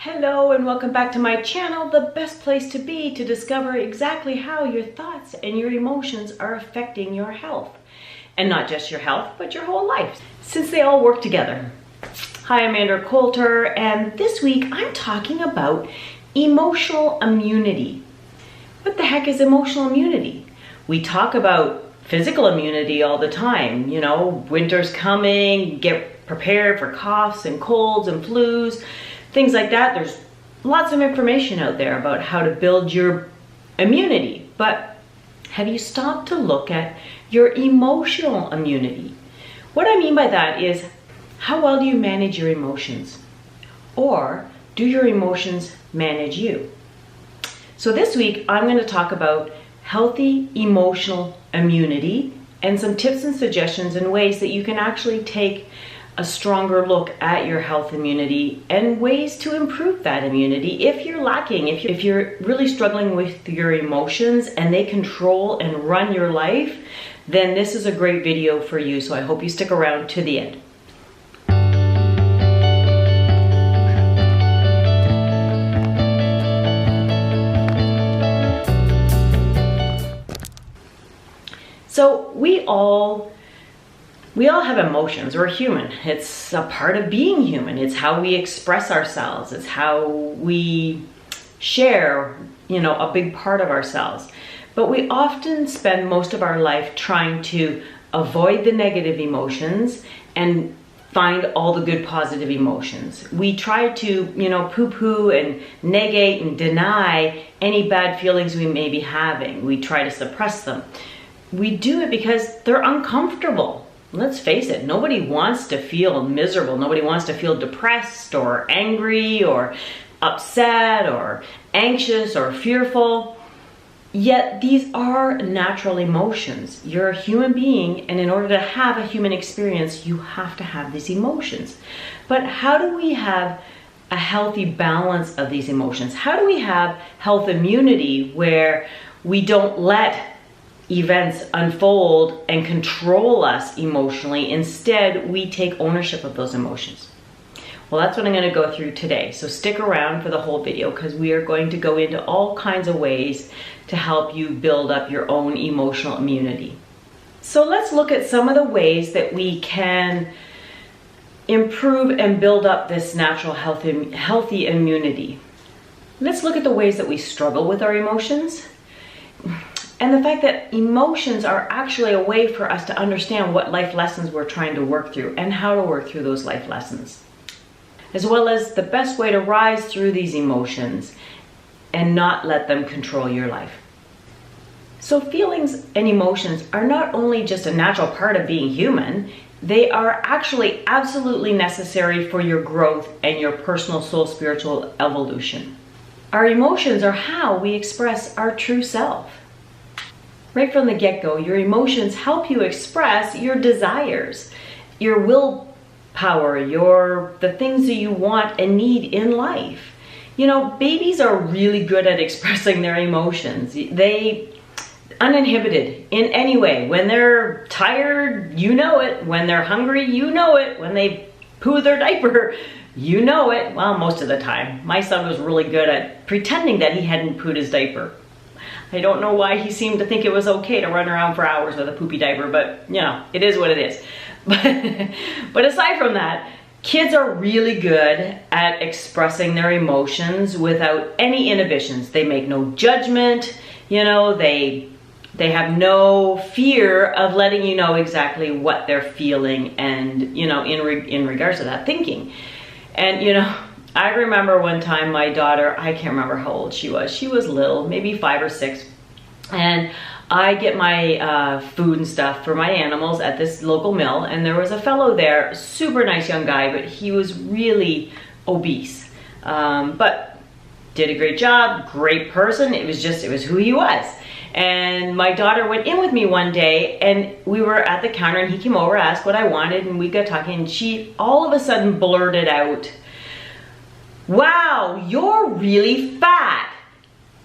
Hello and welcome back to my channel, the best place to be to discover exactly how your thoughts and your emotions are affecting your health. And not just your health, but your whole life, since they all work together. Hi, I'm Andrea Coulter, and this week I'm talking about emotional immunity. What the heck is emotional immunity? We talk about physical immunity all the time. You know, winter's coming, get prepared for coughs and colds and flus. Things like that. There's lots of information out there about how to build your immunity, but have you stopped to look at your emotional immunity? What I mean by that is, how well do you manage your emotions? Or do your emotions manage you? So this week, I'm going to talk about healthy emotional immunity and some tips and suggestions and ways that you can actually take a stronger look at your health immunity and ways to improve that immunity if you're lacking, if you're really struggling with your emotions and they control and run your life, then this is a great video for you. So I hope you stick around to the end. So we all have emotions. We're human. It's a part of being human. It's how we express ourselves. It's how we share, a big part of ourselves. But we often spend most of our life trying to avoid the negative emotions and find all the good positive emotions. We try to, poo-poo and negate and deny any bad feelings we may be having. We try to suppress them. We do it because they're uncomfortable. Let's face it, nobody wants to feel miserable. Nobody wants to feel depressed or angry or upset or anxious or fearful. Yet these are natural emotions. You're a human being, and in order to have a human experience, you have to have these emotions. But how do we have a healthy balance of these emotions? How do we have health immunity where we don't let events unfold and control us emotionally? Instead, we take ownership of those emotions. Well, that's what I'm going to go through today. So stick around for the whole video because we are going to go into all kinds of ways to help you build up your own emotional immunity. So let's look at some of the ways that we can improve and build up this natural healthy immunity. Let's look at the ways that we struggle with our emotions. And the fact that emotions are actually a way for us to understand what life lessons we're trying to work through and how to work through those life lessons, as well as the best way to rise through these emotions and not let them control your life. So feelings and emotions are not only just a natural part of being human, they are actually absolutely necessary for your growth and your personal soul spiritual evolution. Our emotions are how we express our true self. Right from the get-go, your emotions help you express your desires, your willpower, the things that you want and need in life. Babies are really good at expressing their emotions. They uninhibited in any way. When they're tired, you know it. When they're hungry, you know it. When they poo their diaper, you know it. Well, most of the time. My son was really good at pretending that he hadn't pooed his diaper. I don't know why he seemed to think it was okay to run around for hours with a poopy diaper, but it is what it is. But aside from that, kids are really good at expressing their emotions without any inhibitions. They make no judgment, they have no fear of letting you know exactly what they're feeling and, in regards to that thinking. And, I remember one time my daughter, I can't remember how old she was little, maybe 5 or 6, and I get my food and stuff for my animals at this local mill, and there was a fellow there, super nice young guy, but he was really obese, but did a great job, great person. It was who he was. And my daughter went in with me one day, and we were at the counter, and he came over, asked what I wanted, and we got talking, and she all of a sudden blurted out, "Wow, you're really fat."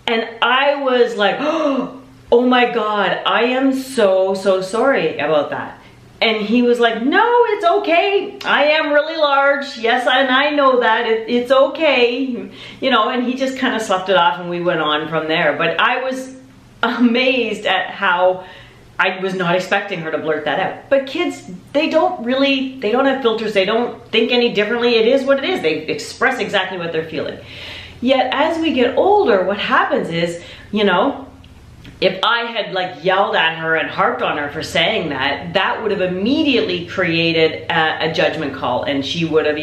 And I was like, oh my God, I am so sorry about that. And he was like, no, it's okay. I am really large. Yes, and I know that. It's okay. You know, and he just kind of sloughed it off and we went on from there. But I was amazed at how I was not expecting her to blurt that out. But kids, they don't have filters. They don't think any differently. It is what it is. They express exactly what they're feeling. Yet as we get older, what happens is, you know, if I had like yelled at her and harped on her for saying that, that would have immediately created a judgment call, and she would have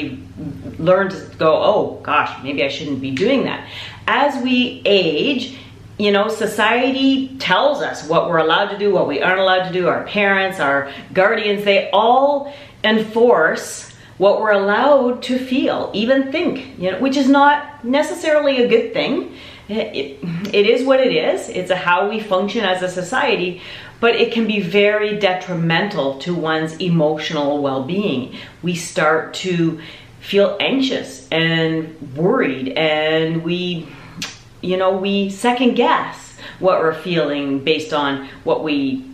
learned to go, oh gosh, maybe I shouldn't be doing that. As we age, you know, society tells us what we're allowed to do, what we aren't allowed to do. Our parents, our guardians, they all enforce what we're allowed to feel, even think, you know, which is not necessarily a good thing. It is what it is. It's how we function as a society, but it can be very detrimental to one's emotional well-being. We start to feel anxious and worried, and we second guess what we're feeling based on what we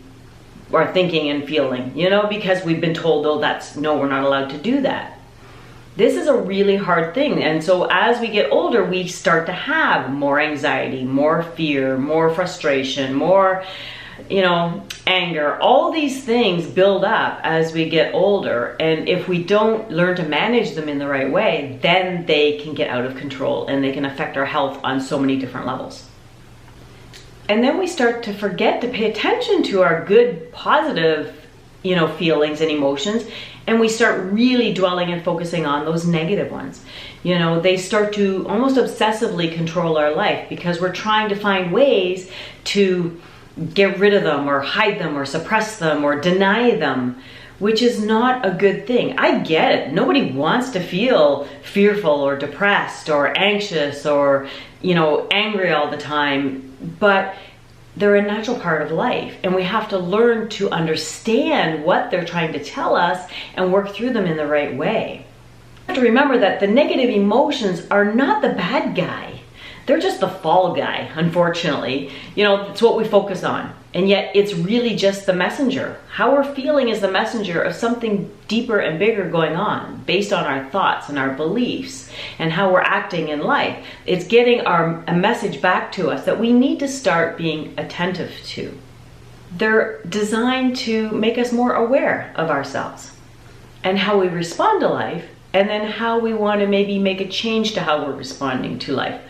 are thinking and feeling, you know, because we've been told, oh, no, we're not allowed to do that. This is a really hard thing. And so as we get older, we start to have more anxiety, more fear, more frustration, more, you know, anger. All these things build up as we get older. And if we don't learn to manage them in the right way, then they can get out of control and they can affect our health on so many different levels. And then we start to forget to pay attention to our good, positive, you know, feelings and emotions, and we start really dwelling and focusing on those negative ones. You know, they start to almost obsessively control our life because we're trying to find ways to get rid of them or hide them or suppress them or deny them, which is not a good thing. I get it. Nobody wants to feel fearful or depressed or anxious or, you know, angry all the time, but they're a natural part of life, and we have to learn to understand what they're trying to tell us and work through them in the right way. We have to remember that the negative emotions are not the bad guy. They're just the fall guy, unfortunately. You know, it's what we focus on. And yet it's really just the messenger. How we're feeling is the messenger of something deeper and bigger going on based on our thoughts and our beliefs and how we're acting in life. It's getting a message back to us that we need to start being attentive to. They're designed to make us more aware of ourselves and how we respond to life, and then how we want to maybe make a change to how we're responding to life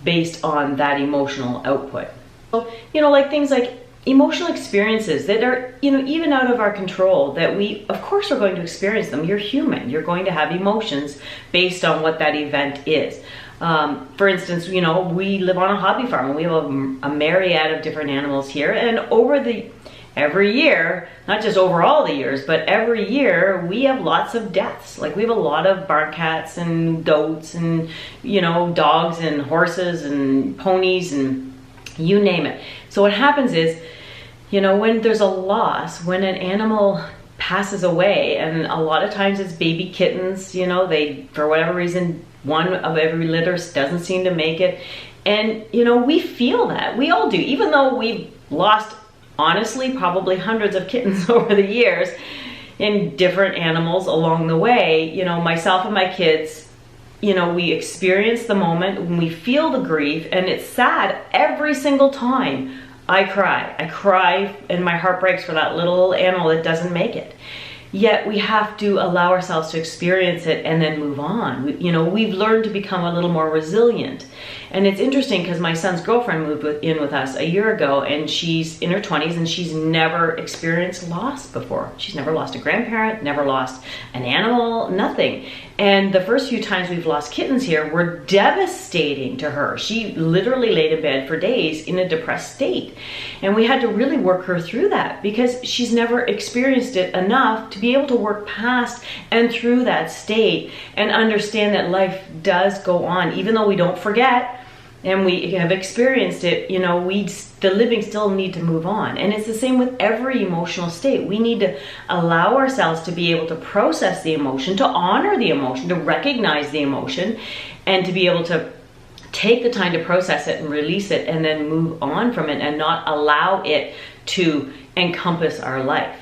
based on that emotional output. So, you know, like things like emotional experiences that are, you know, even out of our control, that we, of course, are going to experience them. You're human. You're going to have emotions based on what that event is. For instance, you know, we live on a hobby farm and we have a myriad of different animals here, and every year, not just over all the years, but every year we have lots of deaths. Like we have a lot of barn cats and goats and, you know, dogs and horses and ponies and you name it. So what happens is, you know, when there's a loss, when an animal passes away, and a lot of times it's baby kittens, you know, they, for whatever reason, one of every litter doesn't seem to make it. And, you know, we feel that. We all do. Even though we've lost, honestly, probably hundreds of kittens over the years in different animals along the way, you know, myself and my kids, you know, we experience the moment when we feel the grief, and it's sad every single time. I cry and my heart breaks for that little animal that doesn't make it. Yet we have to allow ourselves to experience it and then move on. You know, we've learned to become a little more resilient. And it's interesting because my son's girlfriend moved in with us a year ago, and she's in her 20s and she's never experienced loss before. She's never lost a grandparent, never lost an animal, nothing. And the first few times we've lost kittens here were devastating to her. She literally laid in bed for days in a depressed state. And we had to really work her through that because she's never experienced it enough to be able to work past and through that state and understand that life does go on. Even though we don't forget and we have experienced it, you know, the living still need to move on. And it's the same with every emotional state. We need to allow ourselves to be able to process the emotion, to honor the emotion, to recognize the emotion, and to be able to take the time to process it and release it and then move on from it and not allow it to encompass our life.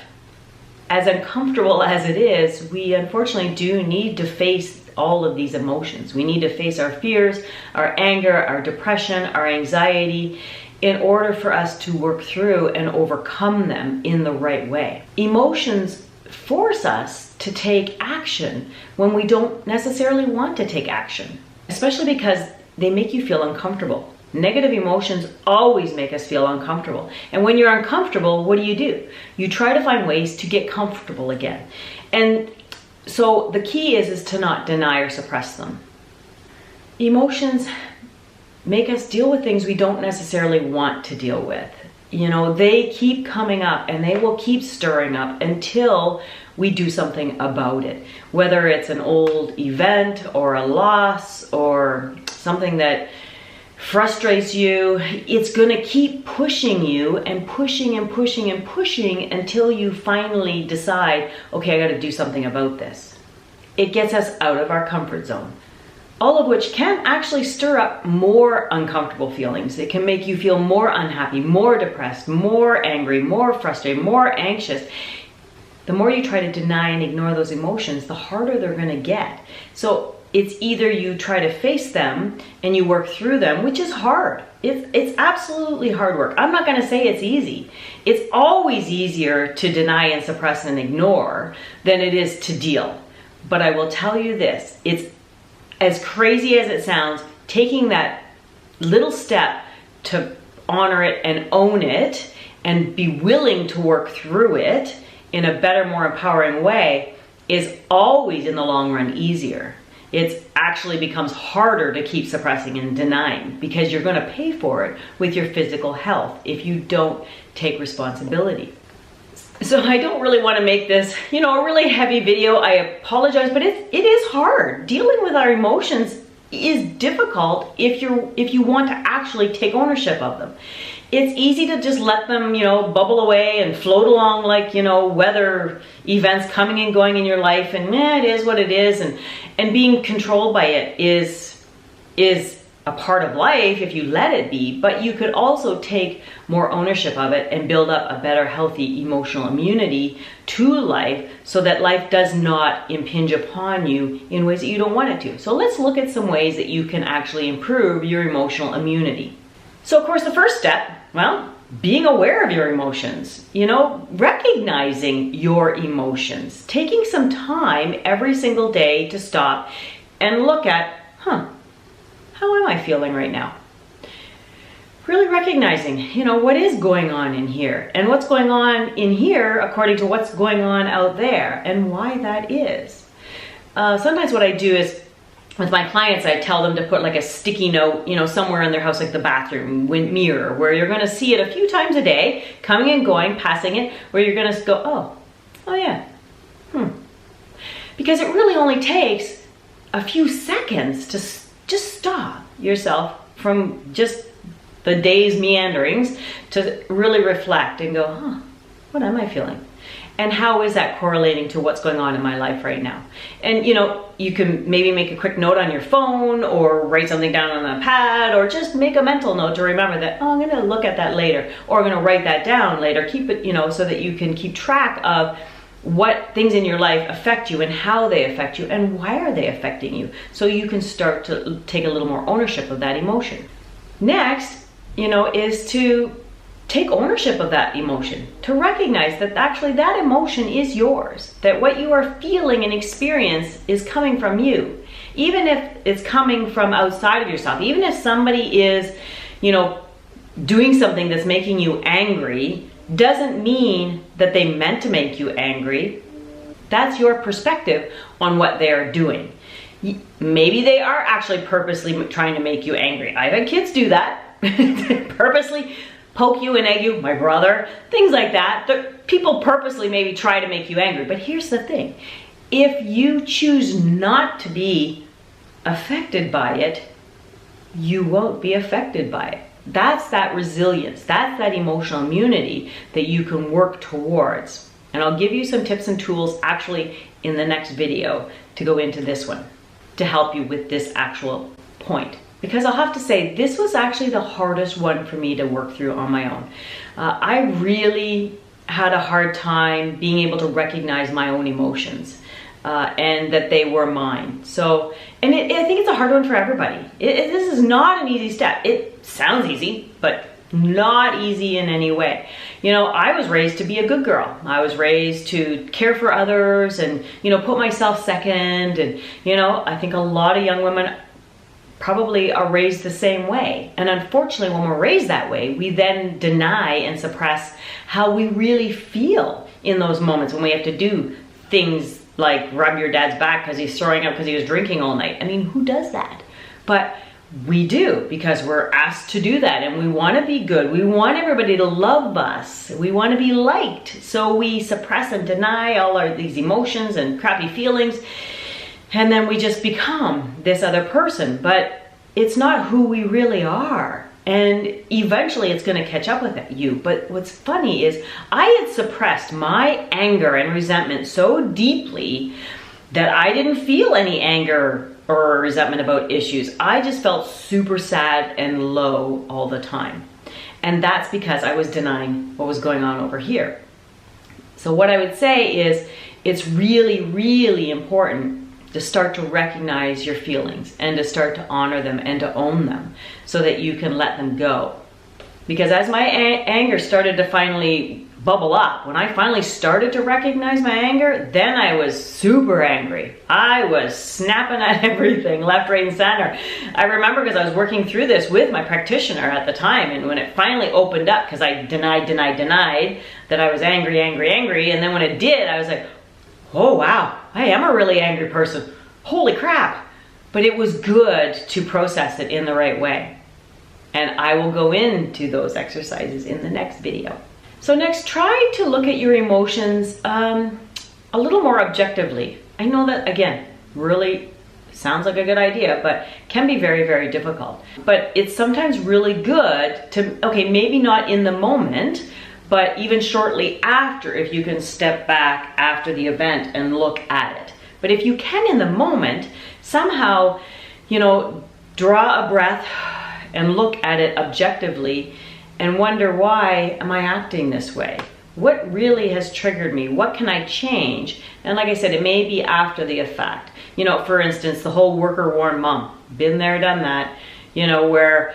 as uncomfortable as it is, we unfortunately do need to face all of these emotions. We need to face our fears, our anger, our depression, our anxiety, in order for us to work through and overcome them in the right way. Emotions force us to take action when we don't necessarily want to take action, especially because they make you feel uncomfortable. Negative emotions always make us feel uncomfortable. And when you're uncomfortable, what do? You try to find ways to get comfortable again. And so the key is to not deny or suppress them. Emotions make us deal with things we don't necessarily want to deal with. You know, they keep coming up and they will keep stirring up until we do something about it. Whether it's an old event or a loss or something that frustrates you, it's gonna keep pushing you and pushing and pushing and pushing until you finally decide, okay, I gotta do something about this. It gets us out of our comfort zone. All of which can actually stir up more uncomfortable feelings. It can make you feel more unhappy, more depressed, more angry, more frustrated, more anxious. The more you try to deny and ignore those emotions, the harder they're gonna get. So it's either you try to face them and you work through them, which is hard. It's absolutely hard work. I'm not gonna say it's easy. It's always easier to deny and suppress and ignore than it is to deal. But I will tell you this, it's as crazy as it sounds, taking that little step to honor it and own it and be willing to work through it in a better, more empowering way is always in the long run easier. It actually becomes harder to keep suppressing and denying because you're gonna pay for it with your physical health if you don't take responsibility. So I don't really want to make this, a really heavy video. I apologize, but it is hard. Dealing with our emotions is difficult if you want to actually take ownership of them. It's easy to just let them, bubble away and float along like, weather events coming and going in your life, and it is what it is, and being controlled by it is a part of life if you let it be, but you could also take more ownership of it and build up a better, healthy emotional immunity to life so that life does not impinge upon you in ways that you don't want it to. So let's look at some ways that you can actually improve your emotional immunity. So of course, the first step, being aware of your emotions, recognizing your emotions, taking some time every single day to stop and look at, how am I feeling right now? Really recognizing, what is going on in here and what's going on in here according to what's going on out there and why that is. Sometimes what I do is with my clients, I tell them to put like a sticky note, somewhere in their house, like the bathroom mirror, where you're going to see it a few times a day, coming and going, passing it, where you're going to go, oh yeah, Because it really only takes a few seconds to just stop yourself from just the day's meanderings to really reflect and go, what am I feeling? And how is that correlating to what's going on in my life right now? And you can maybe make a quick note on your phone or write something down on a pad or just make a mental note to remember that, I'm gonna look at that later, or I'm gonna write that down later. Keep it, so that you can keep track of what things in your life affect you and how they affect you and why are they affecting you, so you can start to take a little more ownership of that emotion. Next, is to take ownership of that emotion, to recognize that actually that emotion is yours, that what you are feeling and experience is coming from you. Even if it's coming from outside of yourself, even if somebody is, doing something that's making you angry, doesn't mean that they meant to make you angry. That's your perspective on what they're doing. Maybe they are actually purposely trying to make you angry. I've had kids do that. Purposely poke you and egg you, my brother, things like that. People purposely maybe try to make you angry. But here's the thing. If you choose not to be affected by it, you won't be affected by it. That's that resilience. That's that emotional immunity that you can work towards. And I'll give you some tips and tools actually in the next video to go into this one to help you with this actual point. Because I'll have to say, this was actually the hardest one for me to work through on my own. I really had a hard time being able to recognize my own emotions, and that they were mine. So, and I think it's a hard one for everybody. This is not an easy step. It sounds easy, but not easy in any way. You know, I was raised to be a good girl. I was raised to care for others and, you know, put myself second. And, you know, I think a lot of young women probably are raised the same way. And unfortunately, when we're raised that way, we then deny and suppress how we really feel in those moments when we have to do things like rub your dad's back because he's throwing up because he was drinking all night. I mean, who does that? But we do, because we're asked to do that, and we want to be good. We want everybody to love us. We want to be liked. So we suppress and deny all these emotions and crappy feelings, and then we just become this other person. But it's not who we really are. And eventually it's going to catch up with you. But what's funny is I had suppressed my anger and resentment so deeply that I didn't feel any anger or resentment about issues. I just felt super sad and low all the time. And that's because I was denying what was going on over here. So what I would say is it's really, really important to start to recognize your feelings and to start to honor them and to own them so that you can let them go. Because as my anger started to finally bubble up, when I finally started to recognize my anger, then I was super angry. I was snapping at everything, left, right, and center. I remember because I was working through this with my practitioner at the time, and when it finally opened up, because I denied that I was angry, and then when it did, I was like, oh wow, I am a really angry person. Holy crap. But it was good to process it in the right way. And I will go into those exercises in the next video. So next, try to look at your emotions a little more objectively. I know that, again, really sounds like a good idea, but can be very, very difficult. But it's sometimes really good to, okay, maybe not in the moment, but even shortly after, if you can step back after the event and look at it. But if you can in the moment, somehow, you know, draw a breath and look at it objectively and wonder, why am I acting this way? What really has triggered me? What can I change? And like I said, it may be after the effect. You know, for instance, the whole worker worn mom. Been there, done that. You know, where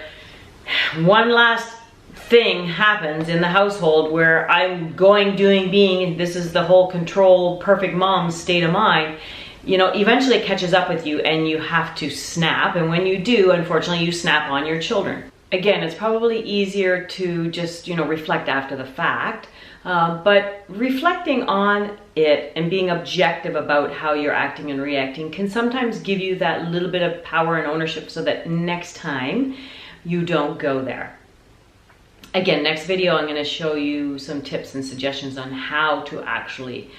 one last thing happens in the household where I'm going, doing, being, this is the whole control, perfect mom state of mind. You know, eventually it catches up with you and you have to snap. And when you do, unfortunately, you snap on your children. Again, it's probably easier to just, you know, reflect after the fact. But reflecting on it and being objective about how you're acting and reacting can sometimes give you that little bit of power and ownership so that next time you don't go there. Again, next video, I'm going to show you some tips and suggestions on how to actually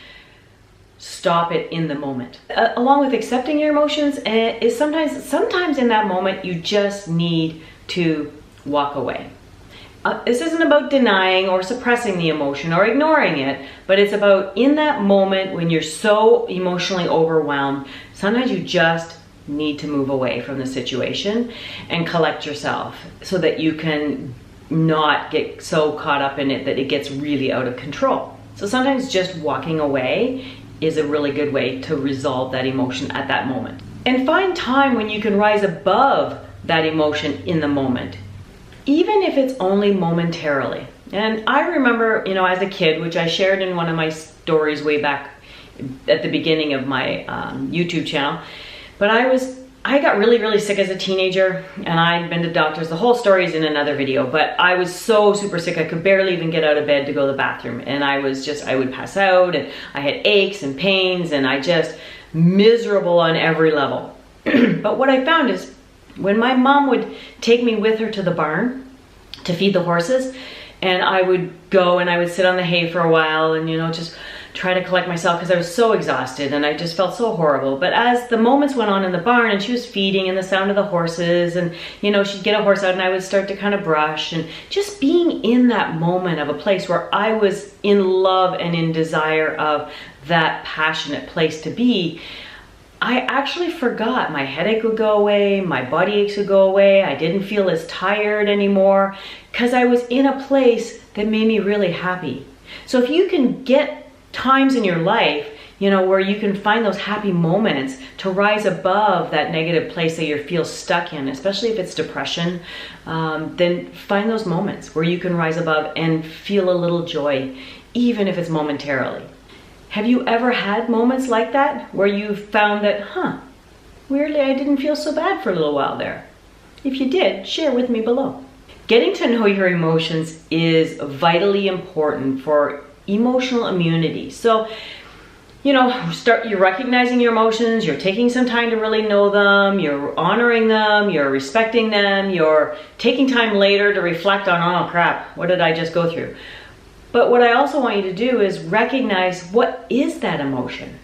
stop it in the moment. Along with accepting your emotions, is sometimes in that moment you just need to walk away. This isn't about denying or suppressing the emotion or ignoring it, but it's about in that moment when you're so emotionally overwhelmed, sometimes you just need to move away from the situation and collect yourself so that you can not get so caught up in it that it gets really out of control. So sometimes just walking away is a really good way to resolve that emotion at that moment. And find time when you can rise above that emotion in the moment, even if it's only momentarily. And I remember, you know, as a kid, which I shared in one of my stories way back at the beginning of my YouTube channel, but I got really, really sick as a teenager, and I'd been to doctors. The whole story is in another video, but I was so super sick I could barely even get out of bed to go to the bathroom. And I would pass out, and I had aches and pains, and I just miserable on every level. But what I found is when my mom would take me with her to the barn to feed the horses, and I would go and I would sit on the hay for a while and, you know, just try to collect myself because I was so exhausted and I just felt so horrible. But as the moments went on in the barn and she was feeding and the sound of the horses and, you know, she'd get a horse out and I would start to kind of brush, and just being in that moment of a place where I was in love and in desire of that passionate place to be, I actually forgot. My headache would go away, my body aches would go away, I didn't feel as tired anymore because I was in a place that made me really happy. So if you can get times in your life, where you can find those happy moments to rise above that negative place that you feel stuck in, especially if it's depression, then find those moments where you can rise above and feel a little joy, even if it's momentarily. Have you ever had moments like that where you found that, weirdly, I didn't feel so bad for a little while there? If you did, share with me below. Getting to know your emotions is vitally important for emotional immunity. So, you're recognizing your emotions, you're taking some time to really know them, you're honoring them, you're respecting them, you're taking time later to reflect on, oh crap, what did I just go through? But what I also want you to do is recognize, what is that emotion?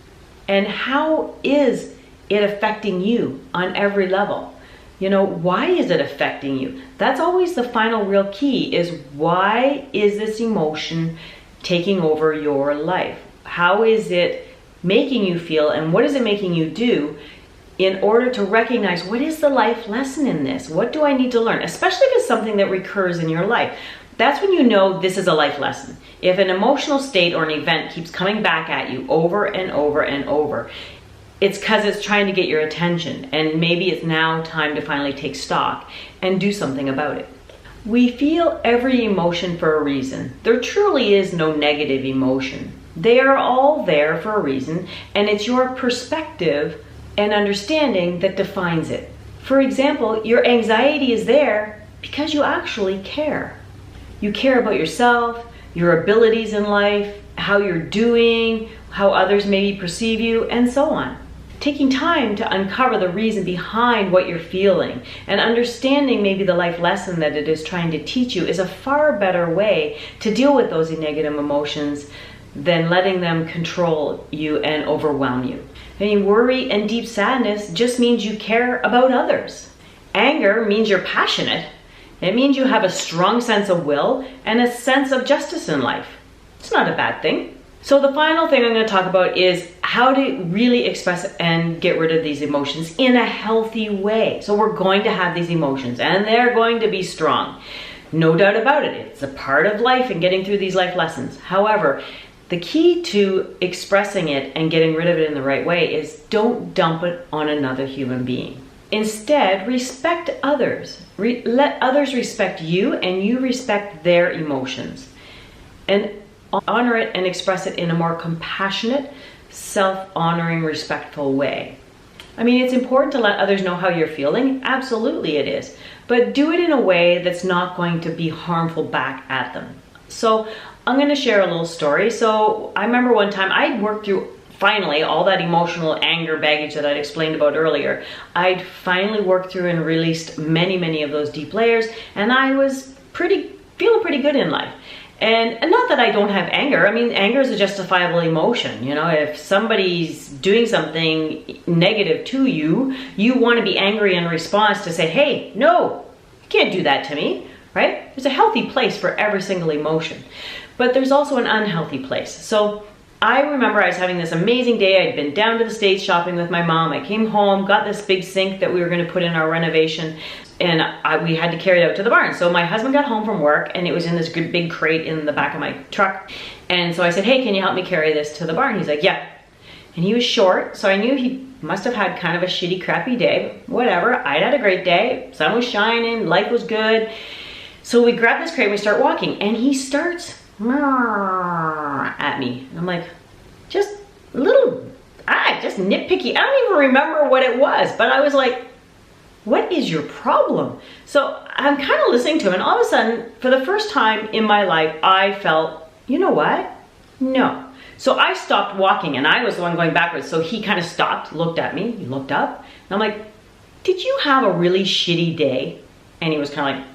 And how is it affecting you on every level? Why is it affecting you? That's always the final real key, is why is this emotion taking over your life? How is it making you feel, and what is it making you do, in order to recognize, what is the life lesson in this? What do I need to learn? Especially if it's something that recurs in your life. That's when you know this is a life lesson. If an emotional state or an event keeps coming back at you over and over and over, it's because it's trying to get your attention, and maybe it's now time to finally take stock and do something about it. We feel every emotion for a reason. There truly is no negative emotion. They are all there for a reason, and it's your perspective and understanding that defines it. For example, your anxiety is there because you actually care. You care about yourself, your abilities in life, how you're doing, how others maybe perceive you, and so on. Taking time to uncover the reason behind what you're feeling and understanding maybe the life lesson that it is trying to teach you is a far better way to deal with those negative emotions than letting them control you and overwhelm you. Worry and deep sadness just means you care about others. Anger means you're passionate. It means you have a strong sense of will and a sense of justice in life. It's not a bad thing. So the final thing I'm going to talk about is how to really express and get rid of these emotions in a healthy way. So we're going to have these emotions, and they're going to be strong. No doubt about it. It's a part of life and getting through these life lessons. However, the key to expressing it and getting rid of it in the right way is, don't dump it on another human being. Instead, respect others. Let others respect you, and you respect their emotions. And honor it and express it in a more compassionate, self-honoring, respectful way. It's important to let others know how you're feeling. Absolutely it is. But do it in a way that's not going to be harmful back at them. So I'm going to share a little story. So I remember one time I'd worked through finally all that emotional anger baggage that I'd explained about earlier. I'd finally worked through and released many of those deep layers, and I was feeling pretty good in life. And not that I don't have anger. Anger is a justifiable emotion. If somebody's doing something negative to you, you want to be angry in response to say, hey, no, you can't do that to me, right? There's a healthy place for every single emotion, but there's also an unhealthy place. So I remember I was having this amazing day. I'd been down to the States shopping with my mom. I came home, got this big sink that we were going to put in our renovation, and we had to carry it out to the barn. So my husband got home from work, and it was in this good big crate in the back of my truck. And so I said, hey, can you help me carry this to the barn? He's like, yeah. And he was short, so I knew he must have had kind of a shitty, crappy day. But whatever, I'd had a great day. Sun was shining, life was good. So we grab this crate and we start walking, and he starts at me. And I'm like, just nitpicky. I don't even remember what it was, but I was like, what is your problem? So I'm kind of listening to him, and all of a sudden, for the first time in my life, I felt, you know what? No. So I stopped walking, and I was the one going backwards. So he kind of stopped, looked at me, he looked up, and I'm like, did you have a really shitty day? And he was kind of like,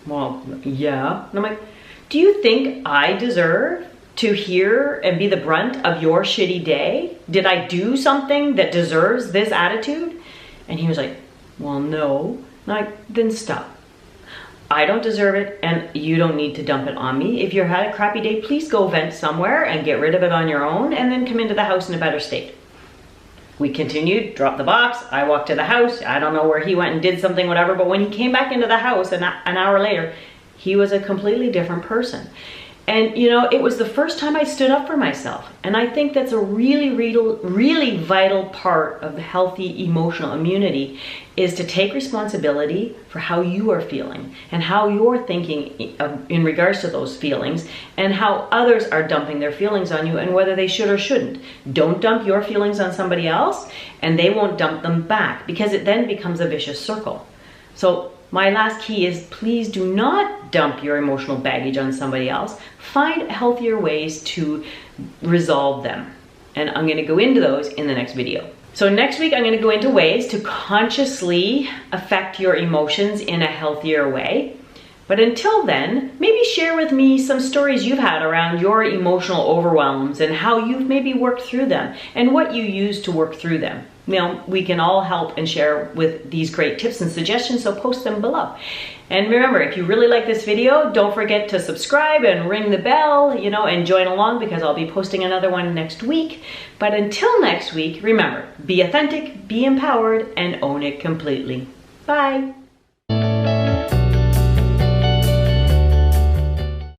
well, yeah. And I'm like, do you think I deserve to hear and be the brunt of your shitty day? Did I do something that deserves this attitude? And he was like, well, no. I'm like, then stop. I don't deserve it, and you don't need to dump it on me. If you had a crappy day, please go vent somewhere and get rid of it on your own, and then come into the house in a better state. We continued, dropped the box. I walked to the house. I don't know where he went and did something, whatever, but when he came back into the house an hour later, he was a completely different person. And you know, it was the first time I stood up for myself. And I think that's a really vital part of the healthy emotional immunity, is to take responsibility for how you are feeling and how you're thinking in regards to those feelings, and how others are dumping their feelings on you and whether they should or shouldn't. Don't dump your feelings on somebody else and they won't dump them back, because it then becomes a vicious circle. So my last key is, please do not dump your emotional baggage on somebody else. Find healthier ways to resolve them. And I'm gonna go into those in the next video. So next week, I'm gonna go into ways to consciously affect your emotions in a healthier way. But until then, maybe share with me some stories you've had around your emotional overwhelms and how you've maybe worked through them and what you use to work through them. You know, we can all help and share with these great tips and suggestions, so post them below. And remember, if you really like this video, don't forget to subscribe and ring the bell, you know, and join along, because I'll be posting another one next week. But until next week, remember, be authentic, be empowered, and own it completely. Bye.